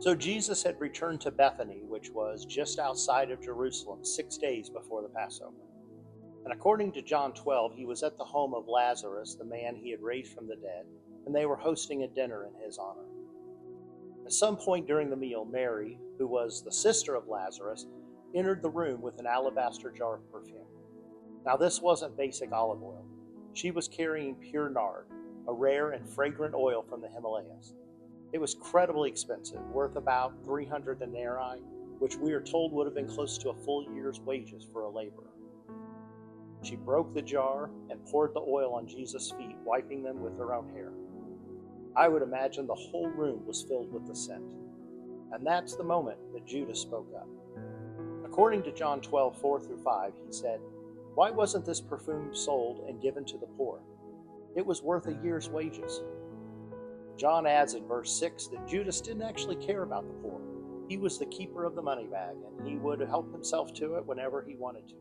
So Jesus had returned to Bethany, which was just outside of Jerusalem, 6 days before the Passover. And according to John 12, he was at the home of Lazarus, the man he had raised from the dead, and they were hosting a dinner in his honor. At some point during the meal, Mary, who was the sister of Lazarus, entered the room with an alabaster jar of perfume. Now, this wasn't basic olive oil. She was carrying pure nard, a rare and fragrant oil from the Himalayas. It was incredibly expensive, worth about 300 denarii, which we are told would have been close to a full year's wages for a laborer. She broke the jar and poured the oil on Jesus' feet, wiping them with her own hair. I would imagine the whole room was filled with the scent. And that's the moment that Judas spoke up. According to John 12, 4-5, he said, "Why wasn't this perfume sold and given to the poor? It was worth a year's wages." John adds in verse 6 that Judas didn't actually care about the poor. He was the keeper of the money bag, and he would help himself to it whenever he wanted to.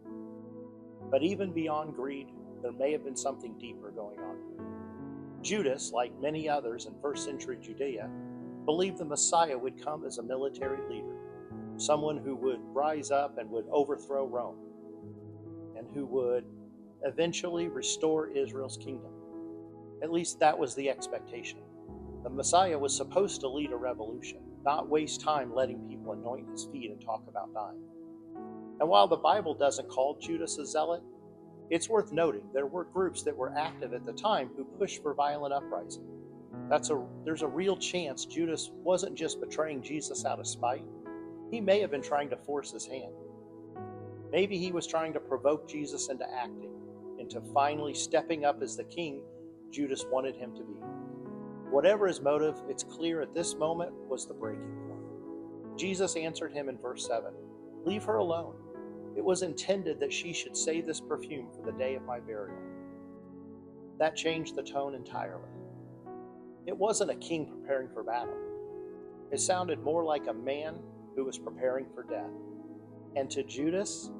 But even beyond greed, there may have been something deeper going on here. Judas, like many others in first century Judea, believed the Messiah would come as a military leader, someone who would rise up and would overthrow Rome, and who would eventually restore Israel's kingdom. At least that was the expectation. The Messiah was supposed to lead a revolution, not waste time letting people anoint his feet and talk about dying. And while the Bible doesn't call Judas a zealot, it's worth noting there were groups that were active at the time who pushed for violent uprising. There's a real chance Judas wasn't just betraying Jesus out of spite. He may have been trying to force his hand. Maybe he was trying to provoke Jesus into acting, into finally stepping up as the king Judas wanted him to be. Whatever his motive, it's clear at this moment was the breaking point. Jesus answered him in verse 7, "Leave her alone. It was intended that she should save this perfume for the day of my burial." That changed the tone entirely. It wasn't a king preparing for battle. It sounded more like a man who was preparing for death. And to Judas,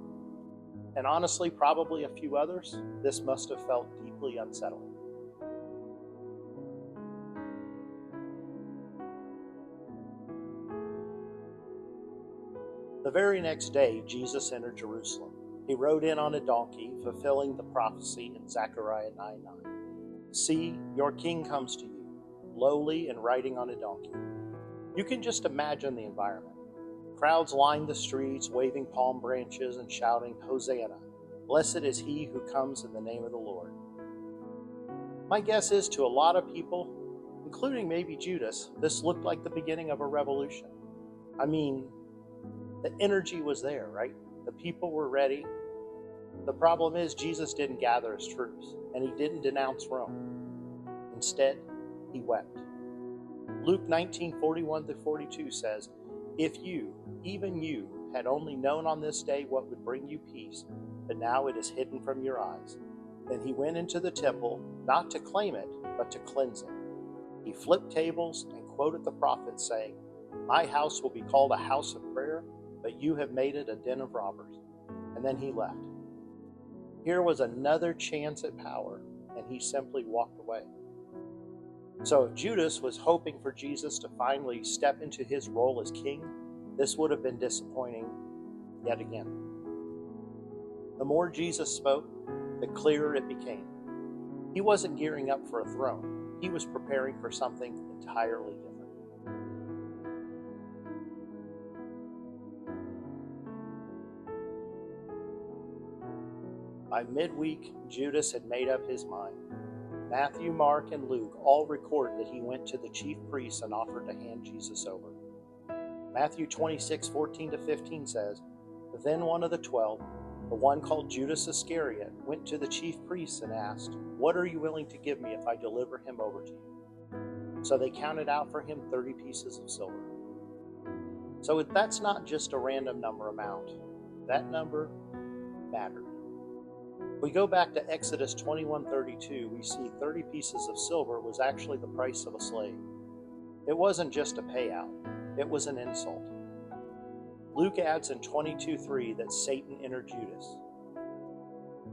and honestly probably a few others, this must have felt deeply unsettling. The very next day, Jesus entered Jerusalem. He rode in on a donkey, fulfilling the prophecy in Zechariah 9:9. "See, your king comes to you, lowly and riding on a donkey." You can just imagine the environment. Crowds lined the streets, waving palm branches and shouting, "Hosanna! Blessed is he who comes in the name of the Lord." My guess is to a lot of people, including maybe Judas, this looked like the beginning of a revolution. I mean, the energy was there, right? The people were ready. The problem is Jesus didn't gather his troops, and he didn't denounce Rome. Instead, he wept. Luke 19:41-42 says, "If you, even you, had only known on this day what would bring you peace, but now it is hidden from your eyes." Then he went into the temple, not to claim it, but to cleanse it. He flipped tables and quoted the prophet, saying, "My house will be called a house of prayer, but you have made it a den of robbers." And then he left. Here was another chance at power, and he simply walked away. So if Judas was hoping for Jesus to finally step into his role as king, this would have been disappointing yet again. The more Jesus spoke, the clearer it became. He wasn't gearing up for a throne. He was preparing for something entirely different. By midweek, Judas had made up his mind. Matthew, Mark, and Luke all record that he went to the chief priests and offered to hand Jesus over. Matthew 26:14-15 says, "Then one of the 12, the one called Judas Iscariot, went to the chief priests and asked, 'What are you willing to give me if I deliver him over to you?' So they counted out for him 30 pieces of silver." So that's not just a random number amount. That number mattered. If we go back to Exodus 21:32, we see 30 pieces of silver was actually the price of a slave. It wasn't just a payout, it was an insult. Luke adds in 22:3 that Satan entered Judas.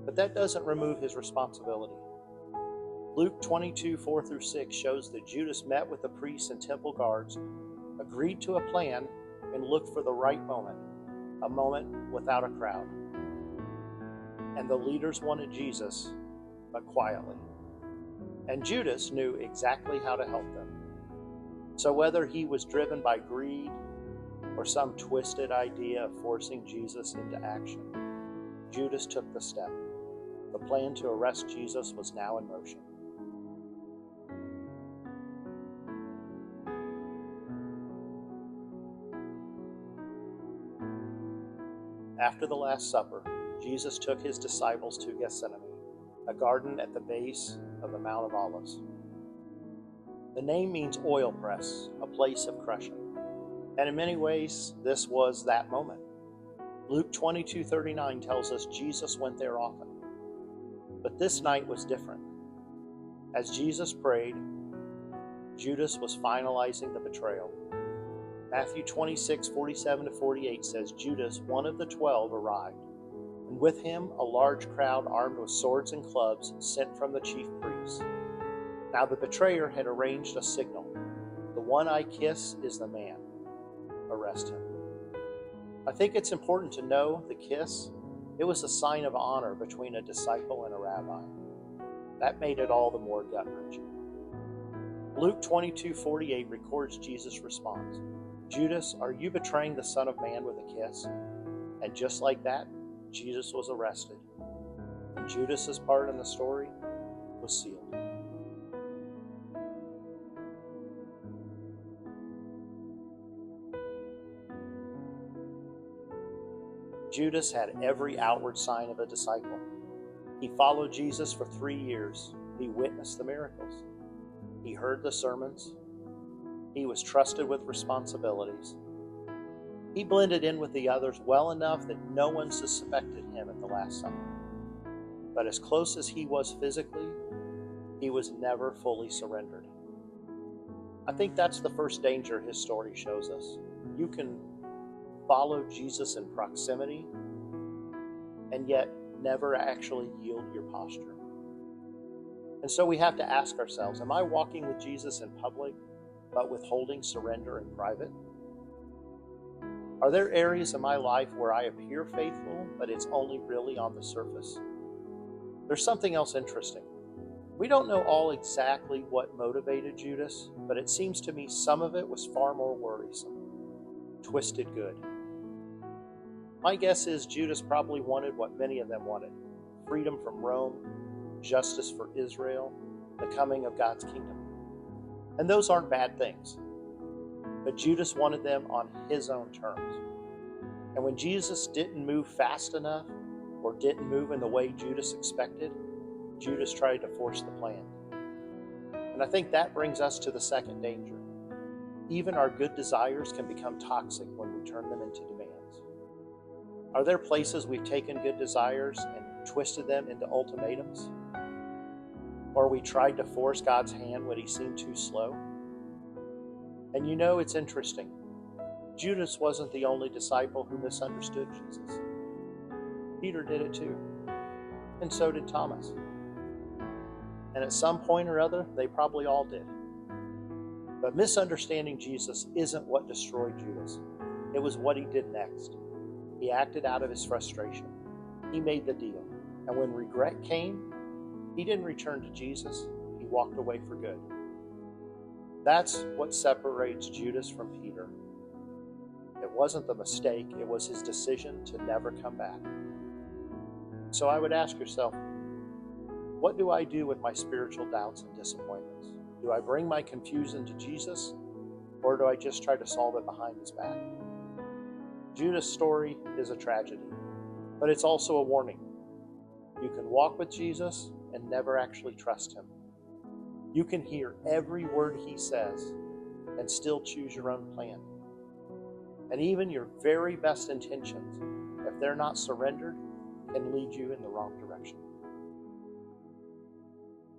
But that doesn't remove his responsibility. Luke 22:4-6 shows that Judas met with the priests and temple guards agreed to a plan, and looked for the right moment, a moment without a crowd. And the leaders wanted Jesus, but quietly. And Judas knew exactly how to help them. So whether he was driven by greed or some twisted idea of forcing Jesus into action, Judas took the step. The plan to arrest Jesus was now in motion. After the Last Supper, Jesus took his disciples to Gethsemane, a garden at the base of the Mount of Olives. The name means oil press, a place of crushing. And in many ways, this was that moment. Luke 22:39 tells us Jesus went there often. But this night was different. As Jesus prayed, Judas was finalizing the betrayal. Matthew 26:47-48 says Judas, one of the 12, arrived, and with him a large crowd armed with swords and clubs sent from the chief priests. Now the betrayer had arranged a signal. The one I kiss is the man. Arrest him. I think it's important to know the kiss. It was a sign of honor between a disciple and a rabbi. That made it all the more gut-wrenching. Luke 22:48 records Jesus' response. Judas, are you betraying the Son of Man with a kiss? And just like that, Jesus was arrested. And Judas's part in the story was sealed. Judas had every outward sign of a disciple. He followed Jesus for 3 years. He witnessed the miracles. He heard the sermons. He was trusted with responsibilities. He blended in with the others well enough that no one suspected him at the Last Supper. But as close as he was physically, he was never fully surrendered. I think that's the first danger his story shows us. You can follow Jesus in proximity and yet never actually yield your posture. And so we have to ask ourselves, am I walking with Jesus in public but withholding surrender in private? Are there areas in my life where I appear faithful, but it's only really on the surface? There's something else interesting. We don't know all exactly what motivated Judas, but it seems to me some of it was far more worrisome. Twisted good. My guess is Judas probably wanted what many of them wanted: freedom from Rome, justice for Israel, the coming of God's kingdom. And those aren't bad things. But Judas wanted them on his own terms. And when Jesus didn't move fast enough or didn't move in the way Judas expected, Judas tried to force the plan. And I think that brings us to the second danger. Even our good desires can become toxic when we turn them into demands. Are there places we've taken good desires and twisted them into ultimatums? Or we tried to force God's hand when he seemed too slow? And you know, it's interesting. Judas wasn't the only disciple who misunderstood Jesus. Peter did it too. And so did Thomas. And at some point or other, they probably all did. But misunderstanding Jesus isn't what destroyed Judas. It was what he did next. He acted out of his frustration. He made the deal. And when regret came, he didn't return to Jesus. He walked away for good. That's what separates Judas from Peter. It wasn't the mistake, it was his decision to never come back. So I would ask yourself, what do I do with my spiritual doubts and disappointments? Do I bring my confusion to Jesus, or do I just try to solve it behind his back? Judas' story is a tragedy, but it's also a warning. You can walk with Jesus and never actually trust him. You can hear every word he says and still choose your own plan. And even your very best intentions, if they're not surrendered, can lead you in the wrong direction.